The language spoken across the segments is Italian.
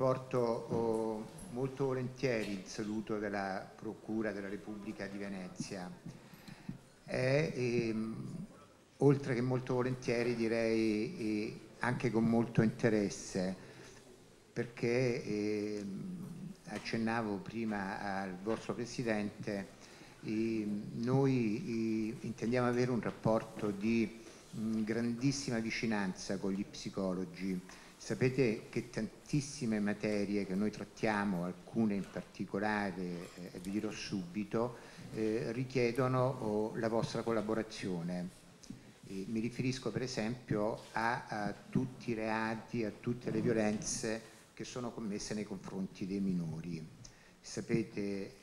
riporto molto volentieri il saluto della Procura della Repubblica di Venezia. Oltre che molto volentieri, direi anche con molto interesse, perché accennavo prima al vostro Presidente, noi intendiamo avere un rapporto di grandissima vicinanza con gli psicologi. Sapete che tantissime materie che noi trattiamo, alcune in particolare, vi dirò subito, richiedono la vostra collaborazione. Mi riferisco per esempio a tutti i reati, a tutte le violenze che sono commesse nei confronti dei minori. Sapete,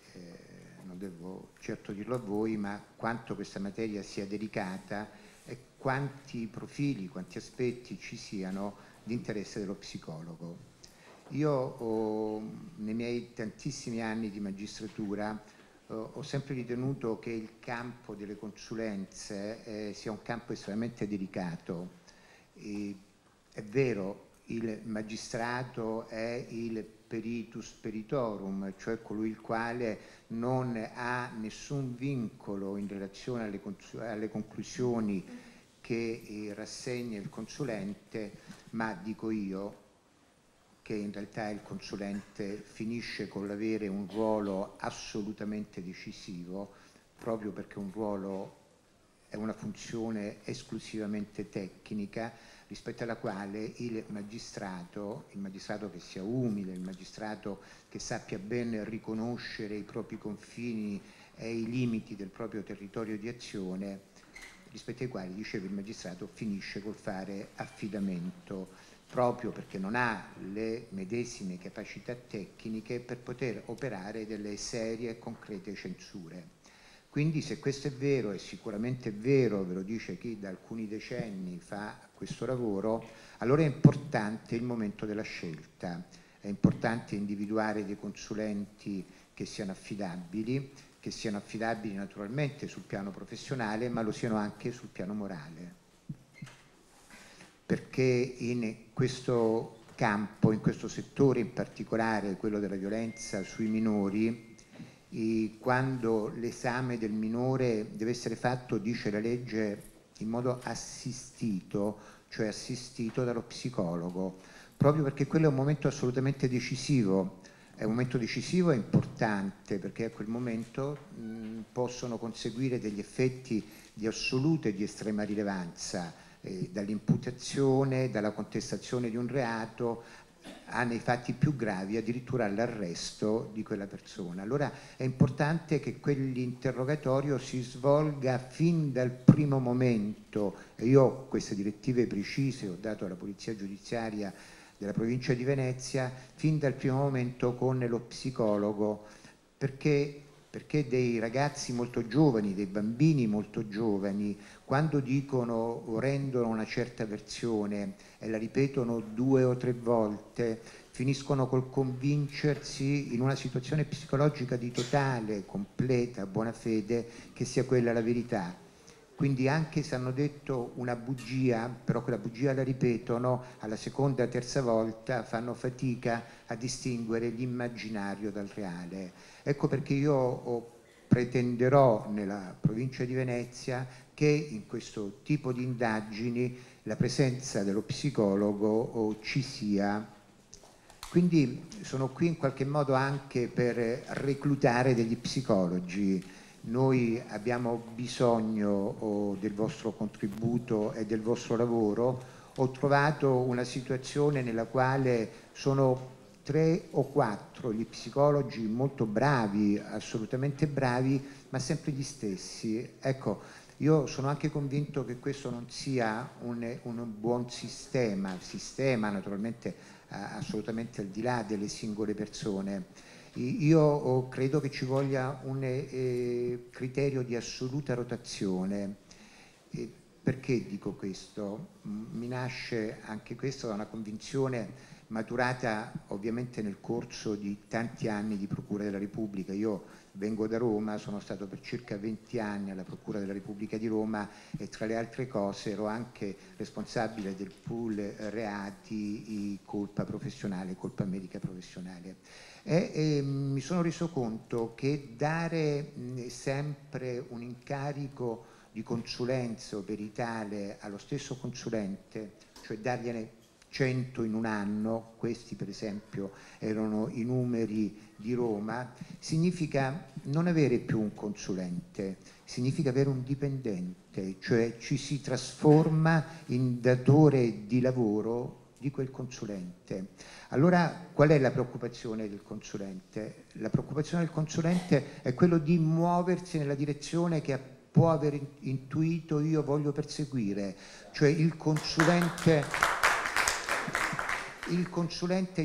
non devo certo dirlo a voi, ma quanto questa materia sia delicata e quanti profili, quanti aspetti ci siano di interesse dello psicologo. Io nei miei tantissimi anni di magistratura ho sempre ritenuto che il campo delle consulenze sia un campo estremamente delicato. È vero, il magistrato è il peritus peritorum, cioè colui il quale non ha nessun vincolo in relazione alle conclusioni che rassegna il consulente, ma dico io che in realtà il consulente finisce con l'avere un ruolo assolutamente decisivo, proprio perché un ruolo è una funzione esclusivamente tecnica, rispetto alla quale il magistrato che sia umile, il magistrato che sappia ben riconoscere i propri confini e i limiti del proprio territorio di azione, rispetto ai quali, dicevo, il magistrato finisce col fare affidamento, proprio perché non ha le medesime capacità tecniche per poter operare delle serie e concrete censure. Quindi se questo è vero, e sicuramente è vero, ve lo dice chi da alcuni decenni fa questo lavoro, allora è importante il momento della scelta, è importante individuare dei consulenti che siano affidabili naturalmente sul piano professionale, ma lo siano anche sul piano morale. Perché in questo campo, in questo settore in particolare, quello della violenza sui minori, quando l'esame del minore deve essere fatto, dice la legge, in modo assistito, cioè assistito dallo psicologo, proprio perché quello è un momento assolutamente decisivo. È un momento decisivo e importante, perché a quel momento possono conseguire degli effetti di assoluta e di estrema rilevanza, dall'imputazione, dalla contestazione di un reato, nei fatti più gravi addirittura all'arresto di quella persona. Allora è importante che quell'interrogatorio si svolga fin dal primo momento, e io ho queste direttive precise, ho dato alla Polizia Giudiziaria della provincia di Venezia, fin dal primo momento con lo psicologo, perché dei ragazzi molto giovani, dei bambini molto giovani, quando dicono o rendono una certa versione e la ripetono 2 o 3 volte, finiscono col convincersi in una situazione psicologica di totale, completa buona fede che sia quella la verità. Quindi anche se hanno detto una bugia, però quella bugia la ripetono, alla seconda, terza volta fanno fatica a distinguere l'immaginario dal reale. Ecco perché io pretenderò nella provincia di Venezia che in questo tipo di indagini la presenza dello psicologo ci sia. Quindi sono qui in qualche modo anche per reclutare degli psicologi. Noi abbiamo bisogno del vostro contributo e del vostro lavoro. Ho trovato una situazione nella quale sono 3 o 4 gli psicologi molto bravi, assolutamente bravi, ma sempre gli stessi. Ecco, io sono anche convinto che questo non sia un buon sistema naturalmente assolutamente al di là delle singole persone. Io credo che ci voglia un criterio di assoluta rotazione. Perché dico questo? Mi nasce anche questo da una convinzione maturata ovviamente nel corso di tanti anni di Procura della Repubblica. Io vengo da Roma, sono stato per circa 20 anni alla Procura della Repubblica di Roma e tra le altre cose ero anche responsabile del pool reati colpa professionale, colpa medica professionale. E mi sono reso conto che dare sempre un incarico di consulenza o peritale allo stesso consulente, cioè dargliene 100 in un anno, questi per esempio erano i numeri di Roma, significa non avere più un consulente, significa avere un dipendente, cioè ci si trasforma in datore di lavoro di quel consulente. Allora qual è la preoccupazione del consulente? La preoccupazione del consulente è quello di muoversi nella direzione che può aver intuito io voglio perseguire, cioè il consulente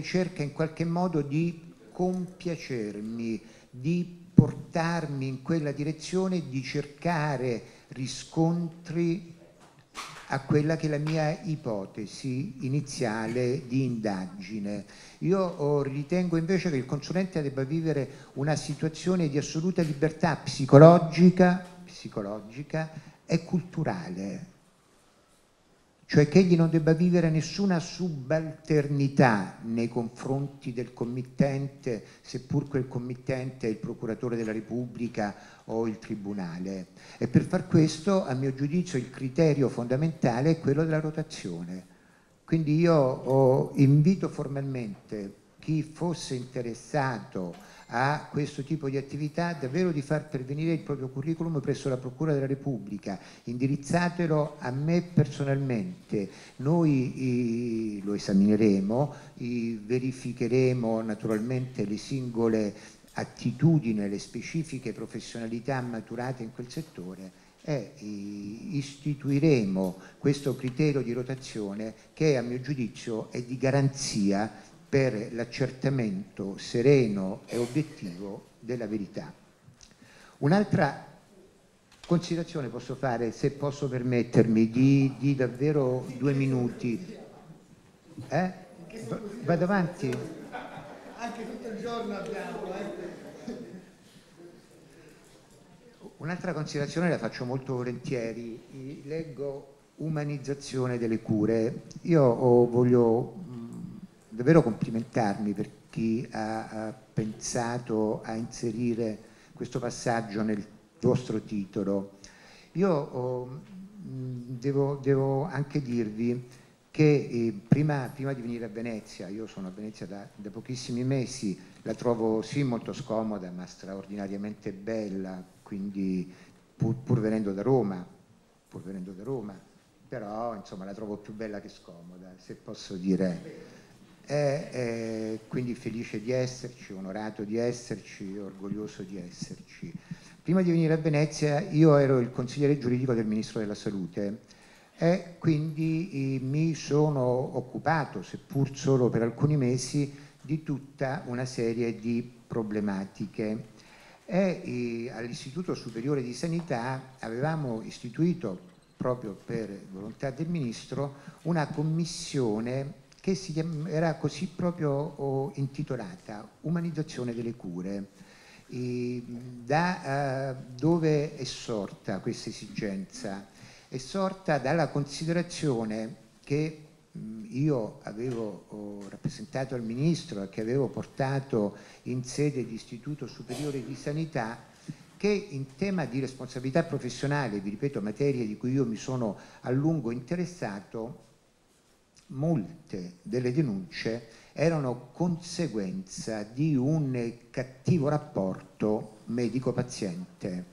cerca in qualche modo di compiacermi, di portarmi in quella direzione, di cercare riscontri a quella che è la mia ipotesi iniziale di indagine. Io ritengo invece che il consulente debba vivere una situazione di assoluta libertà psicologica e culturale, cioè che egli non debba vivere nessuna subalternità nei confronti del committente, seppur quel committente è il procuratore della Repubblica o il tribunale. E per far questo, a mio giudizio, il criterio fondamentale è quello della rotazione. Quindi io invito formalmente chi fosse interessato a questo tipo di attività davvero di far pervenire il proprio curriculum presso la Procura della Repubblica, indirizzatelo a me personalmente, noi lo esamineremo, verificheremo naturalmente le singole attitudini, le specifiche professionalità maturate in quel settore e istituiremo questo criterio di rotazione che a mio giudizio è di garanzia per l'accertamento sereno e obiettivo della verità. Un'altra considerazione posso fare, se posso permettermi, di davvero 2 minuti. Vado avanti? Anche tutto il giorno abbiamo. Un'altra considerazione la faccio molto volentieri. Leggo umanizzazione delle cure. Io voglio davvero complimentarmi per chi ha pensato a inserire questo passaggio nel vostro titolo. Io devo anche dirvi che prima di venire a Venezia, io sono a Venezia da pochissimi mesi, la trovo sì molto scomoda ma straordinariamente bella, quindi pur venendo da Roma, però insomma la trovo più bella che scomoda, se posso dire. Quindi felice di esserci, onorato di esserci, orgoglioso di esserci. Prima di venire a Venezia io ero il consigliere giuridico del Ministro della Salute e quindi mi sono occupato, seppur solo per alcuni mesi, di tutta una serie di problematiche e all'Istituto Superiore di Sanità avevamo istituito, proprio per volontà del Ministro, una commissione che era così proprio intitolata Umanizzazione delle cure. Da dove è sorta questa esigenza? È sorta dalla considerazione che io avevo rappresentato al Ministro e che avevo portato in sede di Istituto Superiore di Sanità, che in tema di responsabilità professionale, vi ripeto, materie di cui io mi sono a lungo interessato, molte delle denunce erano conseguenza di un cattivo rapporto medico-paziente.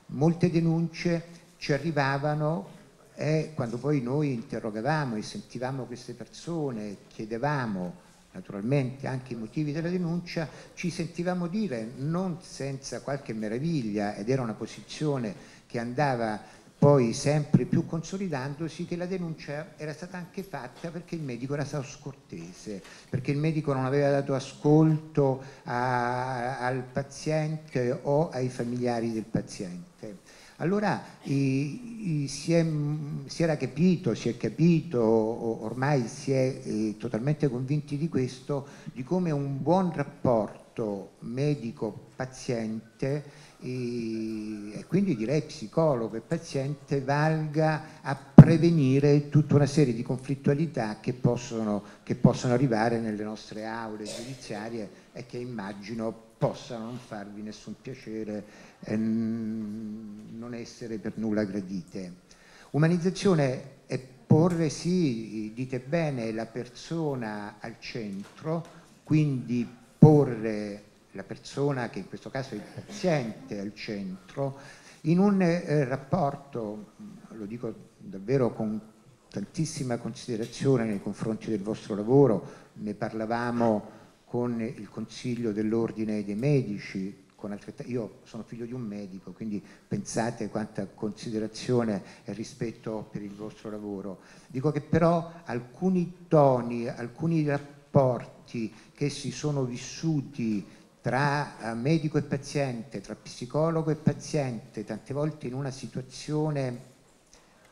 Molte denunce ci arrivavano e quando poi noi interrogavamo e sentivamo queste persone, chiedevamo naturalmente anche i motivi della denuncia, ci sentivamo dire, non senza qualche meraviglia, ed era una posizione che andava poi sempre più consolidandosi, che la denuncia era stata anche fatta perché il medico era stato scortese, perché il medico non aveva dato ascolto al paziente o ai familiari del paziente. Allora si è capito, ormai si è totalmente convinti di questo, di come un buon rapporto medico-paziente e quindi direi psicologo e paziente valga a prevenire tutta una serie di conflittualità che possono arrivare nelle nostre aule giudiziarie e che immagino possano non farvi nessun piacere e non essere per nulla gradite. Umanizzazione è porre, sì, dite bene, la persona al centro, quindi porre la persona, che in questo caso è il paziente, al centro, in un rapporto, lo dico davvero con tantissima considerazione nei confronti del vostro lavoro, ne parlavamo con il Consiglio dell'Ordine dei Medici, io sono figlio di un medico, quindi pensate quanta considerazione e rispetto per il vostro lavoro. Dico che però alcuni toni, alcuni rapporti che si sono vissuti tra medico e paziente, tra psicologo e paziente, tante volte in una situazione,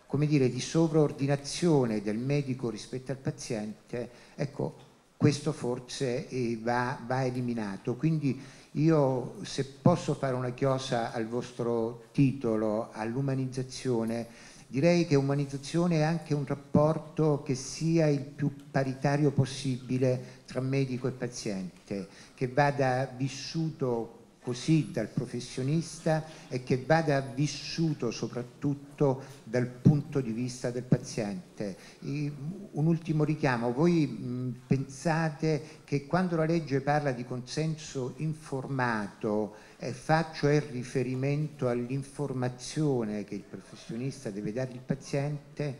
come dire, di sovraordinazione del medico rispetto al paziente, ecco, questo forse va eliminato. Quindi io, se posso fare una chiosa al vostro titolo, all'umanizzazione, direi che umanizzazione è anche un rapporto che sia il più paritario possibile tra medico e paziente, che vada vissuto così dal professionista e che vada vissuto soprattutto dal punto di vista del paziente. Un ultimo richiamo: voi pensate che quando la legge parla di consenso informato fa cioè riferimento all'informazione che il professionista deve dare al paziente,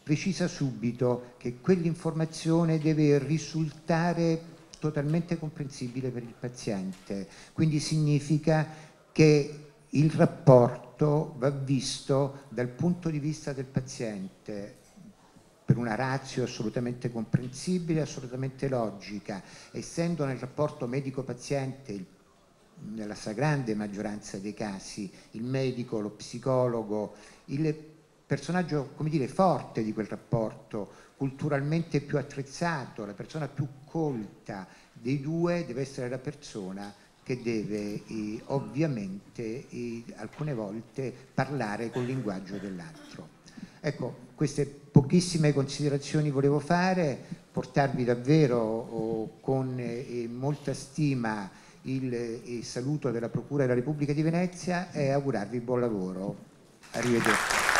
precisa subito che quell'informazione deve risultare totalmente comprensibile per il paziente, quindi significa che il rapporto va visto dal punto di vista del paziente per una ratio assolutamente comprensibile, assolutamente logica. Essendo nel rapporto medico-paziente, nella stragrande maggioranza dei casi, il medico, lo psicologo, il personaggio, come dire, forte di quel rapporto, culturalmente più attrezzato, la persona più colta dei due deve essere la persona che deve ovviamente alcune volte parlare col linguaggio dell'altro. Ecco, queste pochissime considerazioni volevo fare, portarvi davvero con molta stima il saluto della Procura della Repubblica di Venezia e augurarvi buon lavoro. Arrivederci.